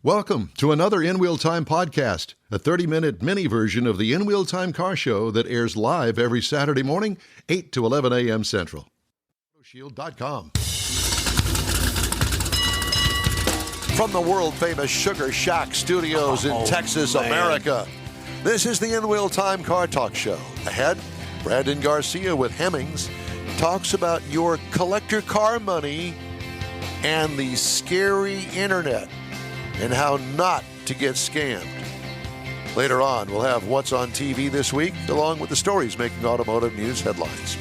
Welcome to another In Wheel Time podcast, a 30-minute mini version of the In Wheel Time car show that airs live every Saturday morning, 8 to 11 a.m. Central. Shield.com. From the world-famous Sugar Shack Studios in Texas, America, this is the In Wheel Time Car Talk Show. Ahead, Brandon Garcia with Hemmings talks about your collector car money and the scary internet and how not to get scammed. Later on, we'll have What's on TV this week, along with the stories making automotive news headlines.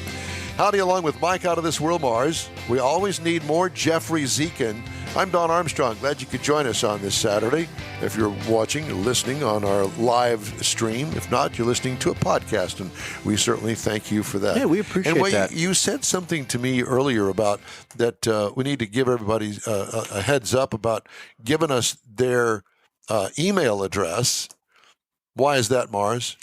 Howdy, along with Mike out of this world, Mars. We always need more Jeffrey Zekin. I'm Don Armstrong. Glad you could join us on this Saturday. If you're watching or listening on our live stream, if not, you're listening to a podcast, and we certainly thank you for that. Yeah, we appreciate that. You said something to me earlier about that we need to give everybody a heads up about giving us their email address. Why is that, Mars?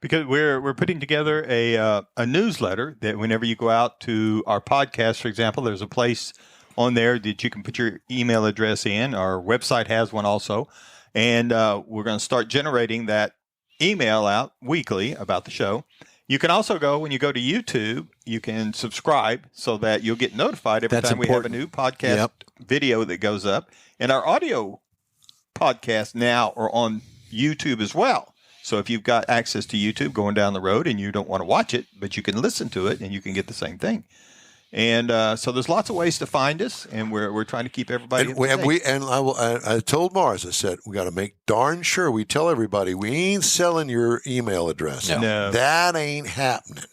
Because we're putting together a newsletter that whenever you go out to our podcast, for example, there's a place on there that you can put your email address in. Our website has one also. And we're going to start generating that email out weekly about the show. You can also go, when you go to YouTube, you can subscribe so that you'll get notified every time we have a new podcast video that goes up. And our audio podcasts now are on YouTube as well. So if you've got access to YouTube going down the road and you don't want to watch it, but you can listen to it and you can get the same thing. And so there's lots of ways to find us, and we're trying to keep everybody. I told Mars, I said, we got to make darn sure we tell everybody we ain't selling your email address. No. That ain't happening.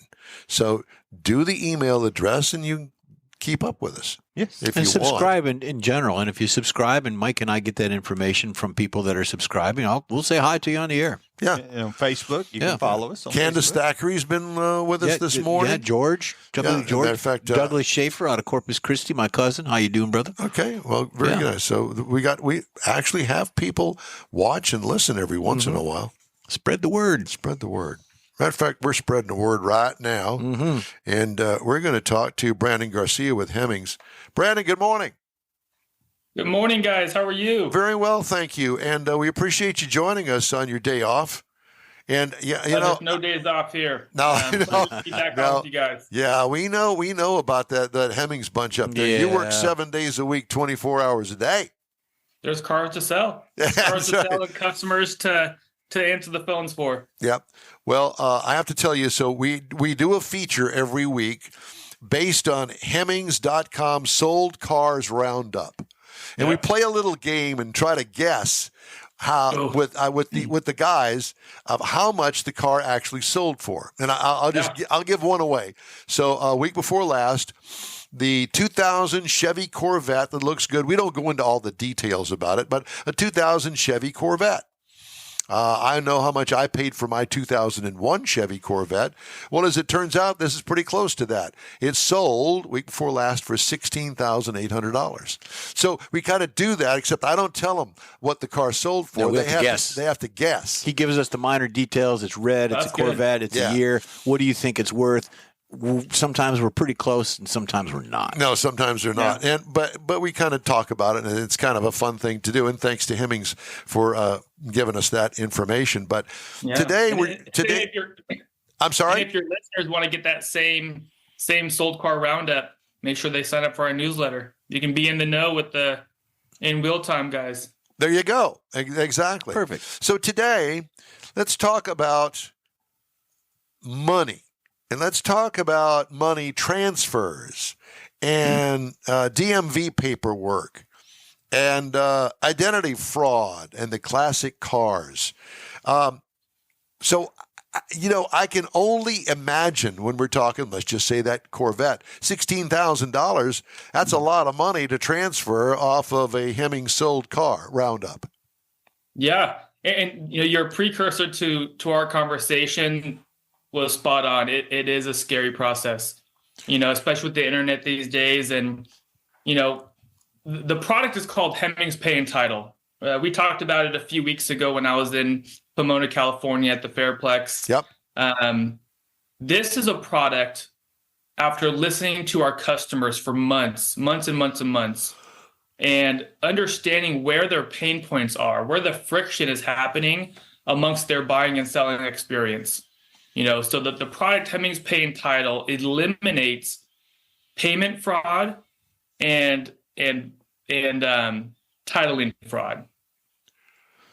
So do the email address, and you keep up with us. Yes, and subscribe in general. And if you subscribe, and Mike and I get that information from people that are subscribing, we'll say hi to you on the air. Yeah. And on Facebook, you can follow us. On Candace Facebook. Thackeray's been with us this morning. Yeah, George. Matter of fact, Douglas Schaefer out of Corpus Christi, my cousin. How you doing, brother? Okay, well, very good. So we actually have people watch and listen every once in a while. Spread the word. Spread the word. Matter of fact, we're spreading the word right now, and we're going to talk to Brandon Garcia with Hemmings. Brandon, good morning. Good morning, guys. How are you? Very well, thank you, and we appreciate you joining us on your day off. And there's no days off here. No, be back on with you guys. Yeah, we know about that Hemmings bunch up there. Yeah. You work 7 days a week, 24 hours a day. There's cars to sell. Cars to sell and customers to answer the phones for. Yep. Well, I have to tell you, so we do a feature every week based on Hemmings.com sold cars roundup. And we play a little game and try to guess how with the guys of how much the car actually sold for. And I'll give one away. So a week before last, the 2000 Chevy Corvette that looks good. We don't go into all the details about it, but a 2000 Chevy Corvette. I know how much I paid for my 2001 Chevy Corvette. Well, as it turns out, this is pretty close to that. It sold week before last for $16,800. So we kind of do that, except I don't tell them what the car sold for. No, they have to guess. They have to guess. He gives us the minor details. It's red. It's a Corvette. It's a year. What do you think it's worth? Sometimes we're pretty close, and sometimes we're not. No, sometimes they're not. And but we kind of talk about it, and it's kind of a fun thing to do. And thanks to Hemmings for giving us that information. But today I'm sorry. If your listeners want to get that same sold car roundup, make sure they sign up for our newsletter. You can be in the know with the In Wheel Time guys. There you go. Exactly. Perfect. So today, let's talk about money. And let's talk about money transfers and DMV paperwork and identity fraud and the classic cars. So, I can only imagine when we're talking, let's just say that Corvette, $16,000, that's a lot of money to transfer off of a Hemmings sold car roundup. Yeah. And your precursor to our conversation was spot on. It is a scary process, especially with the internet these days. And, the product is called Hemmings Pay and Title. We talked about it a few weeks ago when I was in Pomona, California at the Fairplex. Yep. This is a product after listening to our customers for months and months and months. and understanding where their pain points are, where the friction is happening amongst their buying and selling experience. So that the product Hemmings Pay and Title eliminates payment fraud and titling fraud.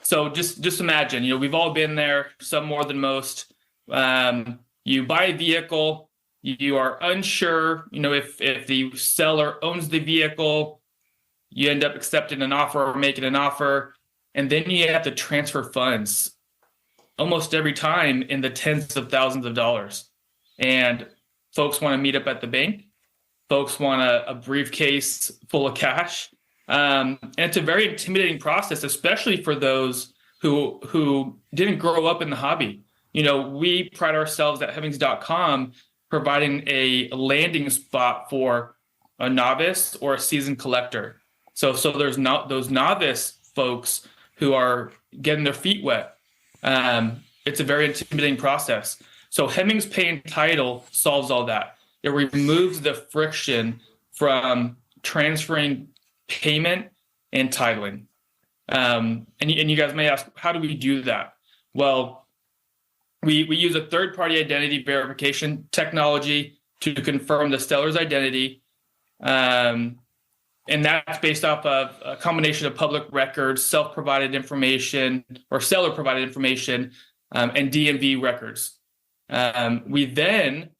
So just imagine, we've all been there, some more than most. You buy a vehicle, you are unsure, if the seller owns the vehicle, you end up accepting an offer or making an offer, and then you have to transfer funds almost every time in the tens of thousands of dollars. And folks want to meet up at the bank. Folks want a briefcase full of cash. And it's a very intimidating process, especially for those who didn't grow up in the hobby. We pride ourselves at Hemmings.com providing a landing spot for a novice or a seasoned collector. So there's not those novice folks who are getting their feet wet. It's a very intimidating process. So Hemmings Pay and Title solves all that. It removes the friction from transferring payment and titling. And you guys may ask, how do we do that? Well, we use a third-party identity verification technology to confirm the seller's identity. And that's based off of a combination of public records, self-provided information, or seller-provided information, and DMV records. We then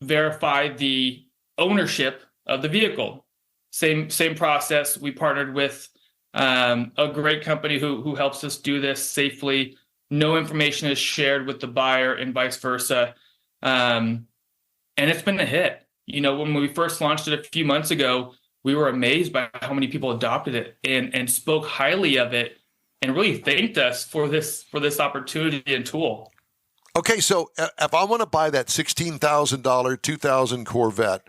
verify the ownership of the vehicle. Same process. We partnered with a great company who helps us do this safely. No information is shared with the buyer and vice versa. And it's been a hit. When we first launched it a few months ago, we were amazed by how many people adopted it and spoke highly of it and really thanked us for this opportunity and tool. Okay, so if I want to buy that $16,000 2000 Corvette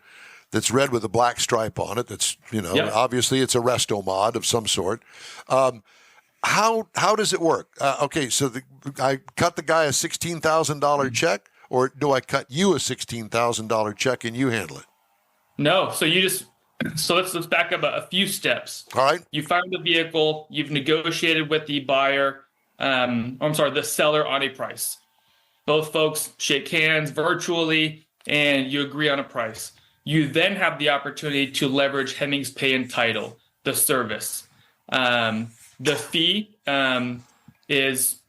that's red with a black stripe on it, that's, obviously it's a resto mod of some sort. How does it work? Okay, so I cut the guy a $16,000 check, or do I cut you a $16,000 check and you handle it? No, so let's back up a few steps. All right. You find the vehicle, you've negotiated with the the seller on a price. Both folks shake hands virtually and you agree on a price. You then have the opportunity to leverage Hemmings Pay and Title, the service. The fee is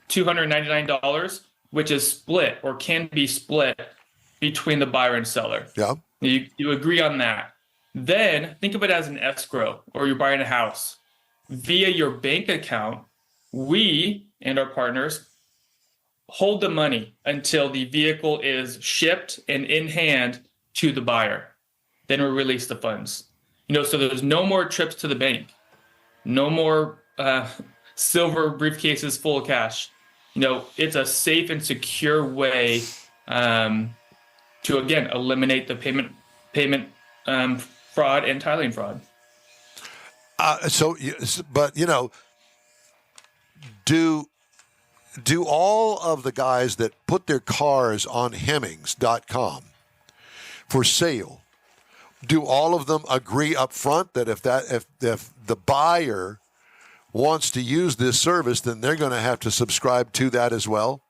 $299, which is split or can be split between the buyer and seller. Yeah. You agree on that. Then think of it as an escrow, or you're buying a house. Via your bank account, we and our partners hold the money until the vehicle is shipped and in hand to the buyer. Then we release the funds. So there's no more trips to the bank, no more silver briefcases full of cash. It's a safe and secure way to, again, eliminate the payment fraud and titling fraud. Do all of the guys that put their cars on Hemmings.com for sale, do all of them agree up front that if the buyer wants to use this service, then they're going to have to subscribe to that as well?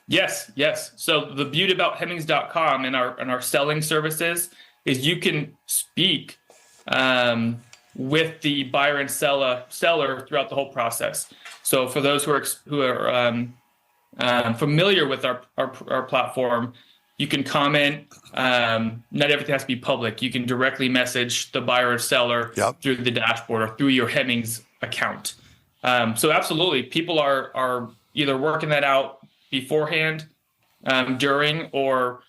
Yes. So the beauty about Hemmings.com and our selling services is you can speak with the buyer and seller throughout the whole process. So for those who are familiar with our platform, you can comment. Not everything has to be public. You can directly message the buyer or seller through the dashboard or through your Hemmings account. So absolutely, people are either working that out beforehand, during, or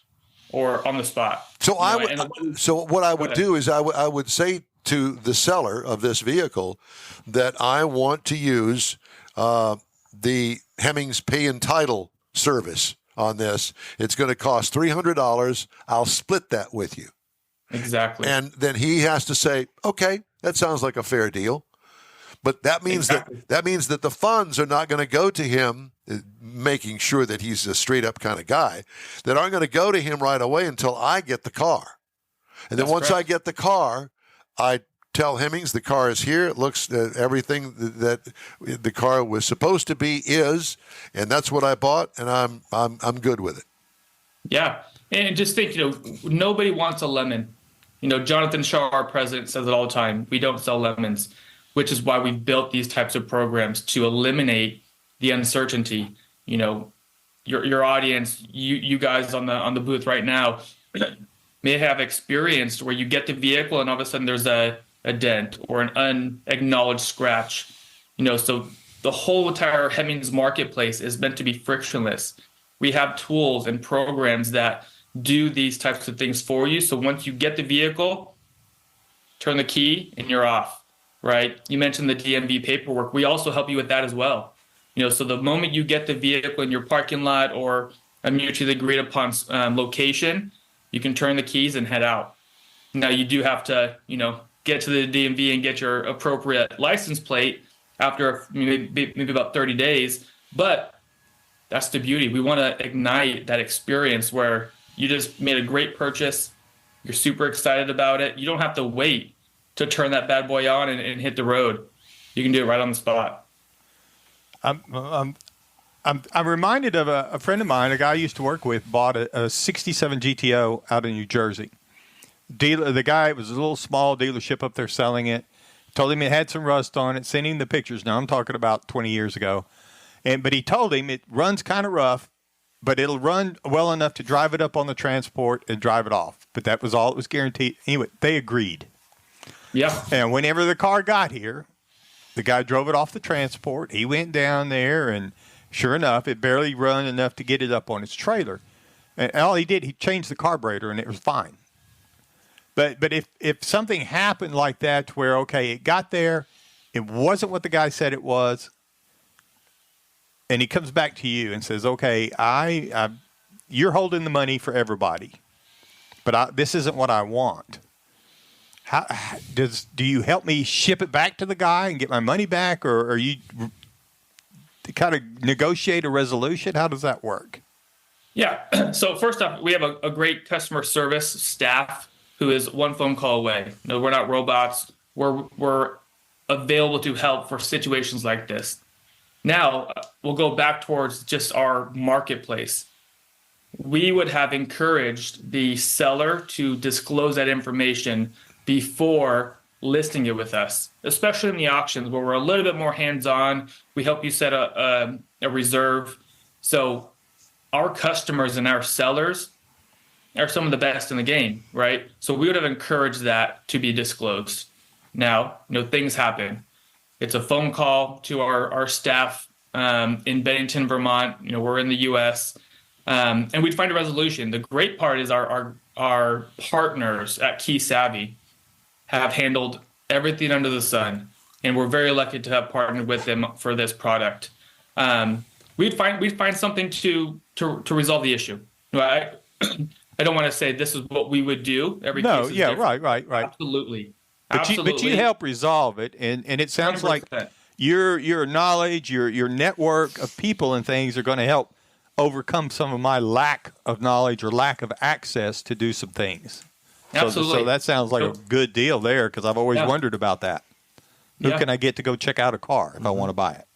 on the spot. So what I would do is I would say to the seller of this vehicle that I want to use the Hemmings Pay and Title service on this. It's going to cost $300. I'll split that with you. Exactly. And then he has to say, okay, that sounds like a fair deal. But that means that the funds are not going to go to him, making sure that he's a straight up kind of guy, that aren't going to go to him right away until I get the car. And then once I get the car, I tell Hemmings the car is here. It looks everything that the car was supposed to be is, and that's what I bought, and I'm good with it. Yeah, and just think, nobody wants a lemon. Jonathan Shaw, our president, says it all the time. We don't sell lemons, which is why we've built these types of programs to eliminate the uncertainty. Your audience, you guys on the booth right now may have experienced where you get the vehicle and all of a sudden there's a dent or an unacknowledged scratch. So the whole entire Hemmings marketplace is meant to be frictionless. We have tools and programs that do these types of things for you. So once you get the vehicle, turn the key and you're off, right? You mentioned the DMV paperwork. We also help you with that as well. So the moment you get the vehicle in your parking lot or a mutually agreed upon location, you can turn the keys and head out. Now you do have to, get to the DMV and get your appropriate license plate after maybe about 30 days. But that's the beauty. We want to ignite that experience where you just made a great purchase. You're super excited about it. You don't have to wait to turn that bad boy on and hit the road. You can do it right on the spot. I'm reminded of a friend of mine, a guy I used to work with, bought a 67 GTO out of New Jersey. The guy, it was a little small dealership up there selling it. Told him it had some rust on it, sent him the pictures. Now I'm talking about 20 years ago. But he told him it runs kind of rough, but it'll run well enough to drive it up on the transport and drive it off. But that was all it was guaranteed. Anyway, they agreed. Yeah. And whenever the car got here, the guy drove it off the transport. He went down there, and sure enough, it barely run enough to get it up on his trailer. And all he did, he changed the carburetor, and it was fine. But if something happened like that to where, okay, it got there, it wasn't what the guy said it was, and he comes back to you and says, okay, you're holding the money for everybody, but this isn't what I want. Do you help me ship it back to the guy and get my money back, or are you kind of negotiate a resolution? How does that work? Yeah. So first off, we have a great customer service staff who is one phone call away. No, we're not robots. We're available to help for situations like this. Now, we'll go back towards just our marketplace. We would have encouraged the seller to disclose that information before listing it with us, especially in the auctions where we're a little bit more hands-on. We help you set a reserve. So our customers and our sellers are some of the best in the game, right? So we would have encouraged that to be disclosed. Now, things happen. It's a phone call to our staff in Bennington, Vermont. We're in the U.S. And we'd find a resolution. The great part is our partners at Key Savvy have handled everything under the sun, and we're very lucky to have partnered with them for this product. We'd find something to resolve the issue. I don't want to say this is what we would do. Every case is different. Right. Absolutely. But you help resolve it, and it sounds 100%. Like your knowledge, your network of people and things are going to help overcome some of my lack of knowledge or lack of access to do some things. Absolutely. So that sounds like a good deal there, because I've always wondered about that. Who can I get to go check out a car if I want to buy it?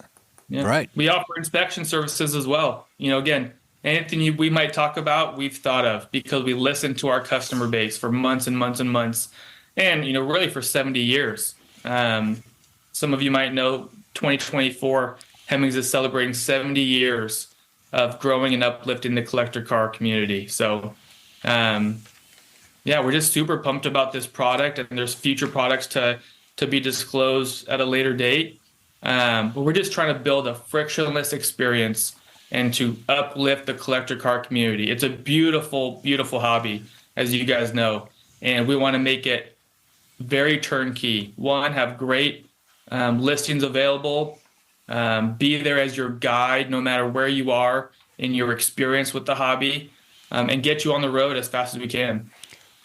Yeah. Right. We offer inspection services as well. Again, anything we might talk about, we've thought of because we listened to our customer base for months and months and months. And, really for 70 years. Some of you might know 2024, Hemmings is celebrating 70 years of growing and uplifting the collector car community. So, we're just super pumped about this product, and there's future products to be disclosed at a later date. But we're just trying to build a frictionless experience and to uplift the collector car community. It's a beautiful, beautiful hobby, as you guys know, and we want to make it very turnkey. One, have great listings available. Be there as your guide, no matter where you are in your experience with the hobby, and get you on the road as fast as we can.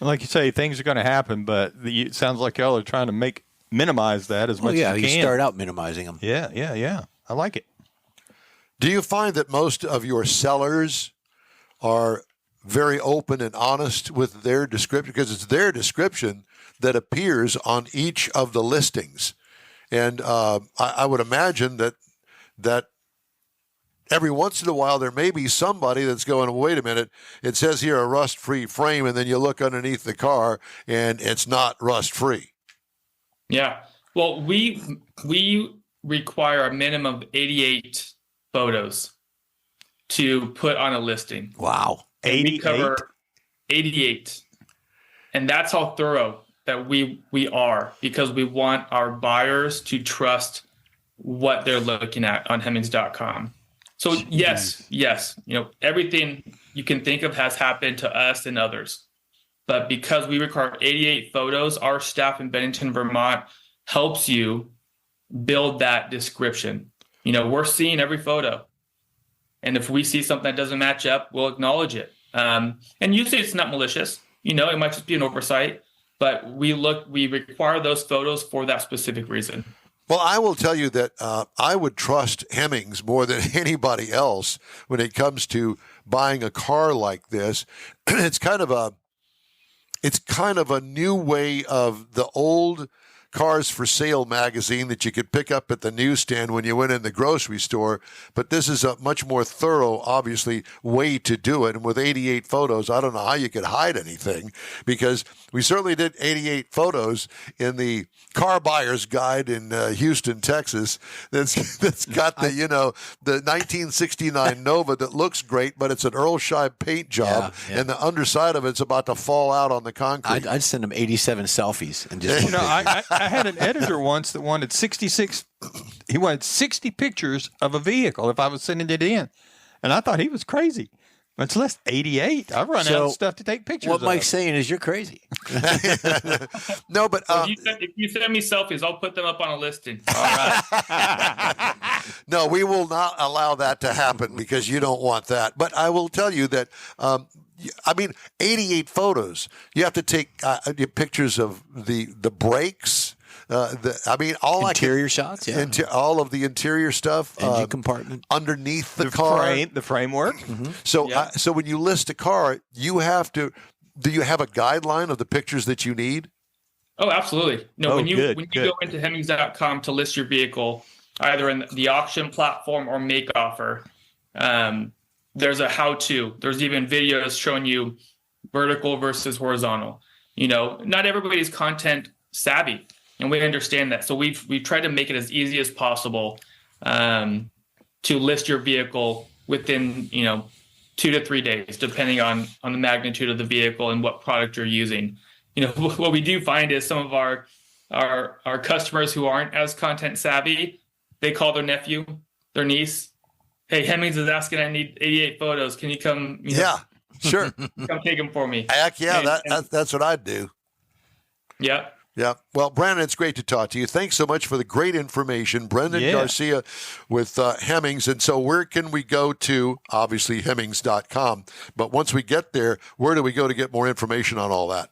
Like you say, things are going to happen, but it sounds like y'all are trying to minimize that as much as you can. You start out minimizing them. Yeah. I like it. Do you find that most of your sellers are very open and honest with their description, because it's their description that appears on each of the listings. And I would imagine that every once in a while there may be somebody that's going, wait a minute, it says here a rust-free frame, and then you look underneath the car and it's not rust-free. Yeah. Well, we require a minimum of 88 photos to put on a listing. Wow. 88? We cover 88. And that's how thorough that we are, because we want our buyers to trust what they're looking at on Hemmings.com. So yes, everything you can think of has happened to us and others. But because we require 88 photos, our staff in Bennington, Vermont helps you build that description. We're seeing every photo. And if we see something that doesn't match up, we'll acknowledge it. And usually it's not malicious. It might just be an oversight. But we require those photos for that specific reason. Well, I will tell you that I would trust Hemmings more than anybody else when it comes to buying a car like this. It's kind of a new way of the old Cars for Sale magazine that you could pick up at the newsstand when you went in the grocery store. But this is a much more thorough, obviously, way to do it. And with 88 photos, I don't know how you could hide anything, because we certainly did 88 photos in the Car Buyer's Guide in Houston, Texas. That's got the 1969 Nova that looks great, but it's an Earl Scheib paint job, and the underside of it's about to fall out on the concrete. I'd send them 87 selfies and just. I had an editor once that wanted 66. He wanted 60 pictures of a vehicle if I was sending it in, and I thought he was crazy. Much less 88. I've run out of stuff to take pictures of. What Mike's saying is you're crazy. No, but if you send me selfies, I'll put them up on a listing. All right. No, we will not allow that to happen, because you don't want that. But I will tell you that 88 photos. You have to take pictures of the brakes. All interior shots, all of the interior stuff, engine compartment, underneath the car, the framework. Mm-hmm. So when you list a car, you have to. Do you have a guideline of the pictures that you need? Oh, absolutely. No, when you go into Hemmings.com to list your vehicle, either in the auction platform or make offer, there's a how-to. There's even videos showing you vertical versus horizontal. Not everybody's content savvy, and we understand that. So we've tried to make it as easy as possible to list your vehicle within 2 to 3 days, depending on the magnitude of the vehicle and what product you're using. What we do find is some of our customers who aren't as content savvy, they call their nephew, their niece. Hey, Hemmings is asking, I need 88 photos. Can you come? Yeah, sure. Come take them for me. Heck yeah, that's what I'd do. Yeah. Yeah. Well, Brandon, it's great to talk to you. Thanks so much for the great information. Brandon Garcia with Hemmings. And so where can we go to? Obviously, Hemmings.com. But once we get there, where do we go to get more information on all that?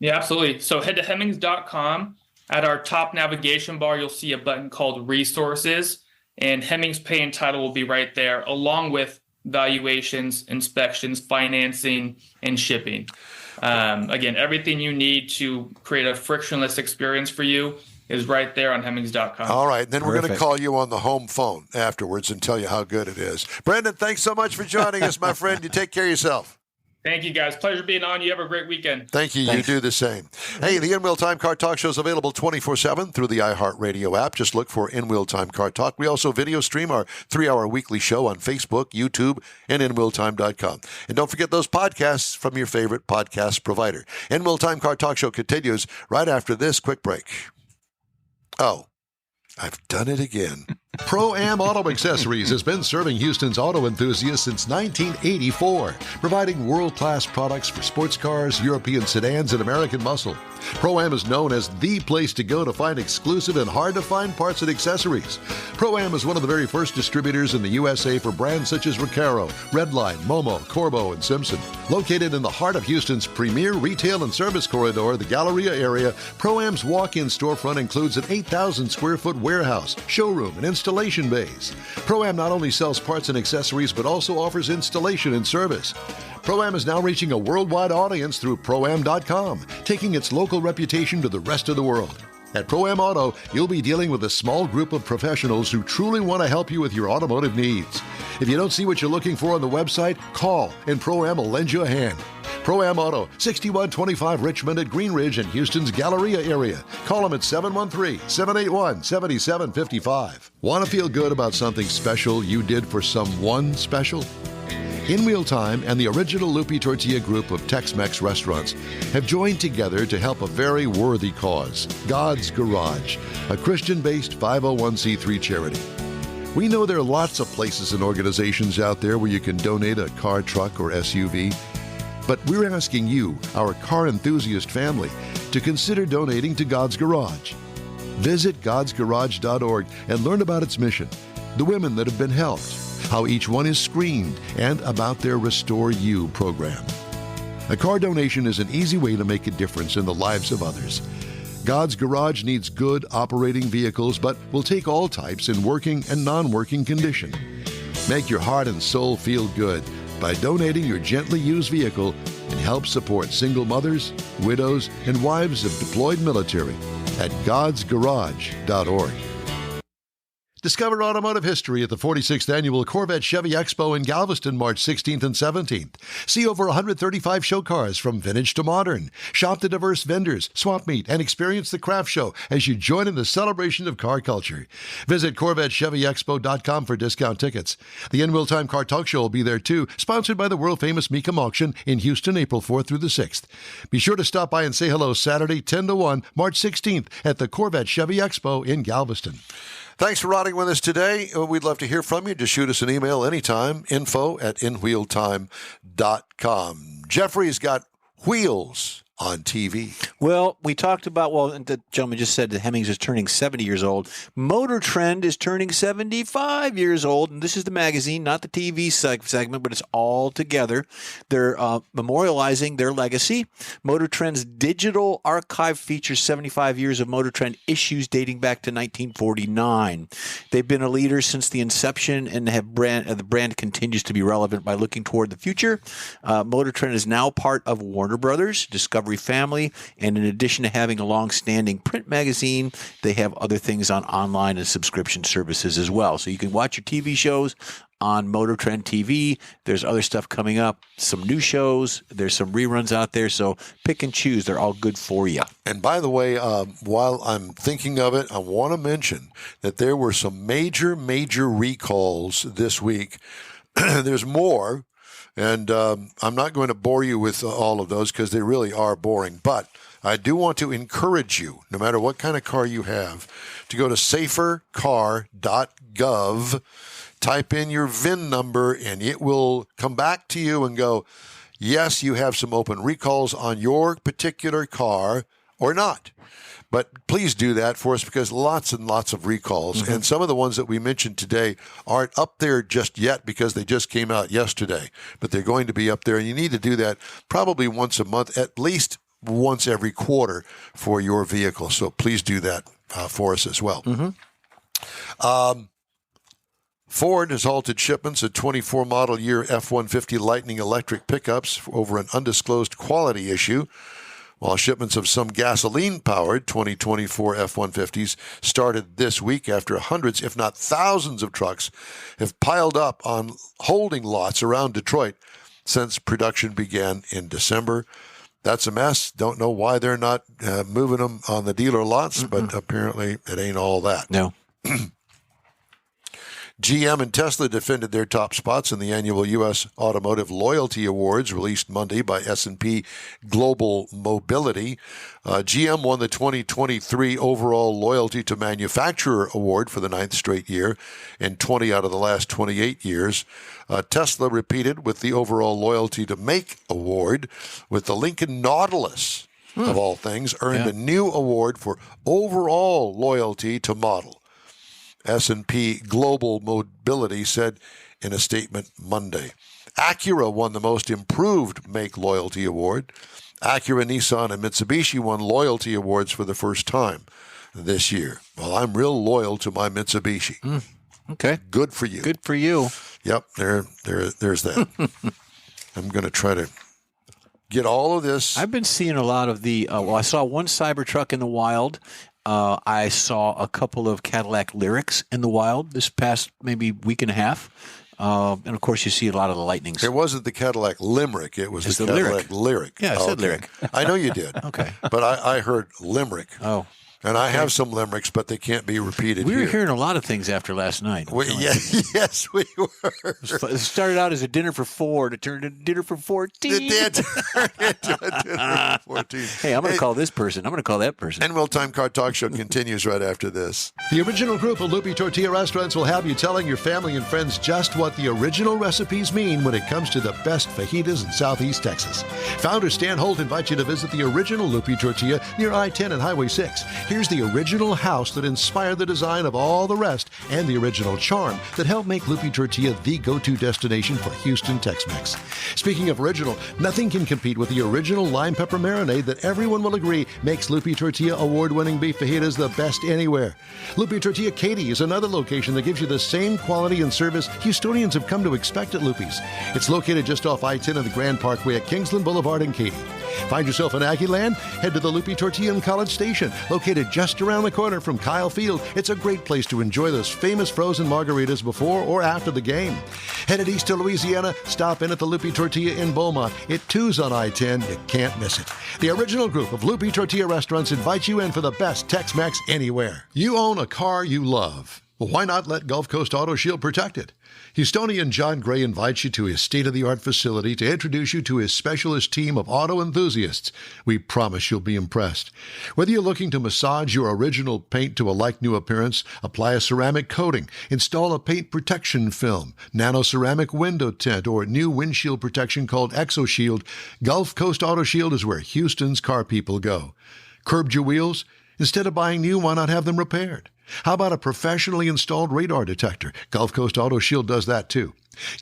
Yeah, absolutely. So head to Hemmings.com. At our top navigation bar, you'll see a button called Resources. And Hemmings Pay and Title will be right there, along with valuations, inspections, financing, and shipping. Again, everything you need to create a frictionless experience for you is right there on Hemmings.com. All right. Then we're going to call you on the home phone afterwards and tell you how good it is. Brandon, thanks so much for joining us, my friend. You take care of yourself. Thank you, guys. Pleasure being on. You have a great weekend. Thank you. Thanks. You do the same. Hey, the In-Wheel Time Car Talk Show is available 24/7 through the iHeartRadio app. Just look for In-Wheel Time Car Talk. We also video stream our 3-hour weekly show on Facebook, YouTube, and InWheelTime.com. And don't forget those podcasts from your favorite podcast provider. In-Wheel Time Car Talk Show continues right after this quick break. Oh, I've done it again. Pro-Am Auto Accessories has been serving Houston's auto enthusiasts since 1984, providing world-class products for sports cars, European sedans, and American muscle. Pro-Am is known as the place to go to find exclusive and hard-to-find parts and accessories. Pro-Am is one of the very first distributors in the USA for brands such as Recaro, Redline, Momo, Corbo, and Simpson. Located in the heart of Houston's premier retail and service corridor, the Galleria area, Pro-Am's walk-in storefront includes an 8,000 square foot warehouse, showroom, and installation installation bays. Pro-Am not only sells parts and accessories, but also offers installation and service. Pro-Am is now reaching a worldwide audience through Pro-Am.com, taking its local reputation to the rest of the world. At Pro-Am Auto, you'll be dealing with a small group of professionals who truly want to help you with your automotive needs. If you don't see what you're looking for on the website, call and Pro-Am will lend you a hand. Pro-Am Auto, 6125 Richmond at Green Ridge in Houston's Galleria area. Call them at 713-781-7755. Want to feel good about something special you did for someone special? In Wheel Time and the original Lupe Tortilla group of Tex-Mex restaurants have joined together to help a very worthy cause, God's Garage, a Christian-based 501c3 charity. We know there are lots of places and organizations out there where you can donate a car, truck, or SUV, but we're asking you, our car enthusiast family, to consider donating to God's Garage. Visit godsgarage.org and learn about its mission, the women that have been helped, how each one is screened, and about their Restore You program. A car donation is an easy way to make a difference in the lives of others. God's Garage needs good operating vehicles, but will take all types in working and non-working condition. Make your heart and soul feel good by donating your gently used vehicle and help support single mothers, widows, and wives of deployed military at godsgarage.org. Discover automotive history at the 46th Annual Corvette Chevy Expo in Galveston, March 16th and 17th. See over 135 show cars from vintage to modern. Shop the diverse vendors, swap meet, and experience the craft show as you join in the celebration of car culture. Visit CorvetteChevyExpo.com for discount tickets. The In Wheel Time Car Talk Show will be there too, sponsored by the world-famous Mecum Auction in Houston, April 4th through the 6th. Be sure to stop by and say hello Saturday, 10 to 1, March 16th at the Corvette Chevy Expo in Galveston. Thanks for riding with us today. We'd love to hear from you. Just shoot us an email anytime, info@inwheeltime.com. Jeffrey's got wheels on TV. Well, we talked about, the gentleman just said that Hemmings is turning 70 years old. Motor Trend is turning 75 years old, and this is the magazine, not the TV segment, but it's all together. They're memorializing their legacy. Motor Trend's digital archive features 75 years of Motor Trend issues dating back to 1949. They've been a leader since the inception, and the brand continues to be relevant by looking toward the future. Motor Trend is now part of Warner Brothers, Discovery Family, and in addition to having a long-standing print magazine, they have other things on online and subscription services as well. So you can watch your TV shows on Motor Trend TV. There's other stuff coming up, some new shows. There's some reruns out there, so pick and choose. They're all good for you. And by the way, while I'm thinking of it, I want to mention that there were some major recalls this week. There's more. And I'm not going to bore you with all of those because they really are boring. But I do want to encourage you, no matter what kind of car you have, to go to safercar.gov, type in your VIN number, and it will come back to you and go, yes, you have some open recalls on your particular car or not. But please do that for us because lots and lots of recalls. Mm-hmm. And some of the ones that we mentioned today aren't up there just yet because they just came out yesterday. But they're going to be up there. And you need to do that probably once a month, at least once every quarter for your vehicle. So please do that for us as well. Mm-hmm. Ford has halted shipments of 24 model year F-150 Lightning electric pickups over an undisclosed quality issue, while shipments of some gasoline-powered 2024 F-150s started this week after hundreds, if not thousands of trucks have piled up on holding lots around Detroit since production began in December. That's a mess. Don't know why they're not moving them on the dealer lots, but apparently it ain't all that. No. GM and Tesla defended their top spots in the annual U.S. Automotive Loyalty Awards released Monday by S&P Global Mobility. GM won the 2023 Overall Loyalty to Manufacturer Award for the 9th straight year and 20 out of the last 28 years. Tesla repeated with the Overall Loyalty to Make Award, with the Lincoln Nautilus, of all things, earned a new award for Overall Loyalty to Model. S&P Global Mobility said in a statement Monday. Acura won the Most Improved Make Loyalty Award. Acura, Nissan, and Mitsubishi won loyalty awards for the first time. this year. Well, I'm real loyal to my Mitsubishi. Okay. Good for you. Good for you. Yep, there's that. I'm going to try to get all of this. I've been seeing a lot of the. I saw one Cybertruck in the wild. I saw a couple of Cadillac Lyrics in the wild this past maybe week and a half. And of course, you see a lot of the Lightnings. It wasn't the Cadillac Limerick. It was the Cadillac Lyric. Yeah, I said Lyric. I know you did. Okay. But I heard Limerick. Oh. And I have some limericks, but they can't be repeated. We were here. hearing a lot of things after last night. Yes, we were. It started out as a dinner for 4 to turn to dinner for 14. It did turn into a dinner for 14. Hey, I'm going to call this person. I'm going to call that person. And Will Time Car Talk Show continues right after this. The original group of Lupe Tortilla restaurants will have you telling your family and friends just what the original recipes mean when it comes to the best fajitas in Southeast Texas. Founder Stan Holt invites you to visit the original Lupe Tortilla near I-10 and Highway 6. Here's the original house that inspired the design of all the rest and the original charm that helped make Lupe Tortilla the go-to destination for Houston Tex-Mex. Speaking of original, nothing can compete with the original lime pepper marinade that everyone will agree makes Lupe Tortilla award-winning beef fajitas the best anywhere. Lupe Tortilla Katy is another location that gives you the same quality and service Houstonians have come to expect at Lupe's. It's located just off I-10 and the Grand Parkway at Kingsland Boulevard in Katy. Find yourself in Aggie Land? Head to the Lupe Tortilla in College Station, located just around the corner from Kyle Field. It's a great place to enjoy those famous frozen margaritas before or after the game. Headed east to Louisiana, stop in at the Lupe Tortilla in Beaumont. It too's on I-10. You can't miss it. The original group of Lupe Tortilla restaurants invites you in for the best Tex-Mex anywhere. You own a car you love. Well, why not let Gulf Coast Auto Shield protect it? Houstonian John Gray invites you to his state-of-the-art facility to introduce you to his specialist team of auto enthusiasts. We promise you'll be impressed. Whether you're looking to massage your original paint to a like-new appearance, apply a ceramic coating, install a paint protection film, nano-ceramic window tint, or new windshield protection called ExoShield, Gulf Coast Auto Shield is where Houston's car people go. Curbed your wheels? Instead of buying new, why not have them repaired? How about a professionally installed radar detector? Gulf Coast Auto Shield does that too.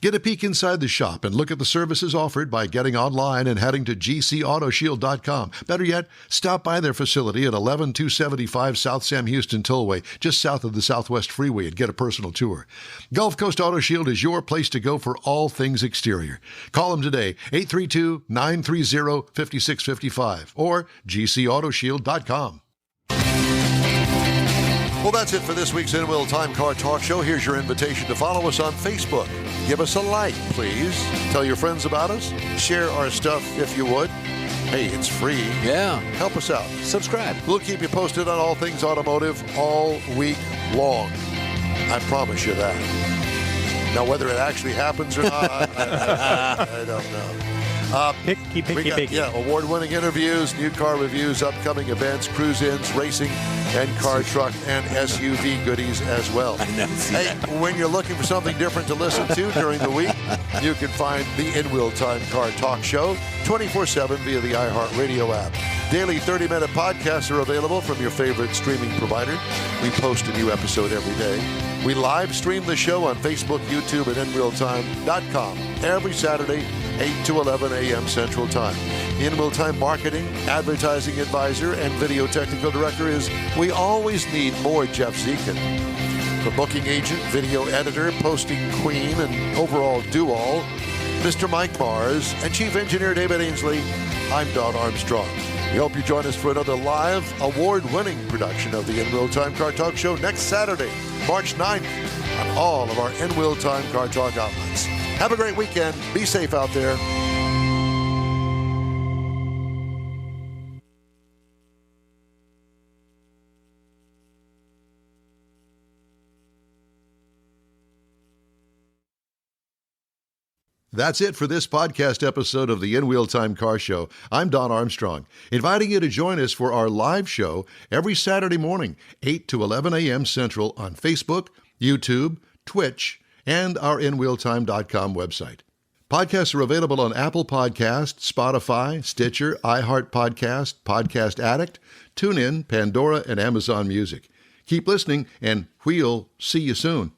Get a peek inside the shop and look at the services offered by getting online and heading to gcautoshield.com. Better yet, stop by their facility at 11275 South Sam Houston Tollway, just south of the Southwest Freeway, and get a personal tour. Gulf Coast Auto Shield is your place to go for all things exterior. Call them today, 832-930-5655 or gcautoshield.com. Well, that's it for this week's In Will Time Car Talk Show. Here's your invitation to follow us on Facebook. Give us a like, please. Tell your friends about us. Share our stuff if you would. Hey, it's free. Yeah. Help us out. Subscribe. We'll keep you posted on all things automotive all week long. I promise you that. Now, whether it actually happens or not, I don't know. Picky. Yeah, award-winning interviews, new car reviews, upcoming events, cruise-ins, racing, and car, truck, and SUV goodies as well. I know. Hey, when you're looking for something different to listen to during the week, you can find the In Wheel Time Car Talk Show 24/7 via the iHeartRadio app. Daily 30-minute podcasts are available from your favorite streaming provider. We post a new episode every day. We live stream the show on Facebook, YouTube, and InWheelTime.com every Saturday, 8 to 11 a.m. Central Time. The In Wheel Time marketing, advertising advisor, and video technical director is We Always Need More Jeff Zekin. The booking agent, video editor, posting queen, and overall do-all, Mr. Mike Mars, and Chief Engineer David Ainsley, I'm Don Armstrong. We hope you join us for another live, award-winning production of the In Wheel Time Car Talk Show next Saturday, March 9th, on all of our In Wheel Time Car Talk outlets. Have a great weekend. Be safe out there. That's it for this podcast episode of the In Wheel Time Car Show. I'm Don Armstrong, inviting you to join us for our live show every Saturday morning, 8 to 11 a.m. Central on Facebook, YouTube, Twitch, and our InWheelTime.com website. Podcasts are available on Apple Podcasts, Spotify, Stitcher, iHeart Podcast, Podcast Addict, TuneIn, Pandora, and Amazon Music. Keep listening, and we'll see you soon.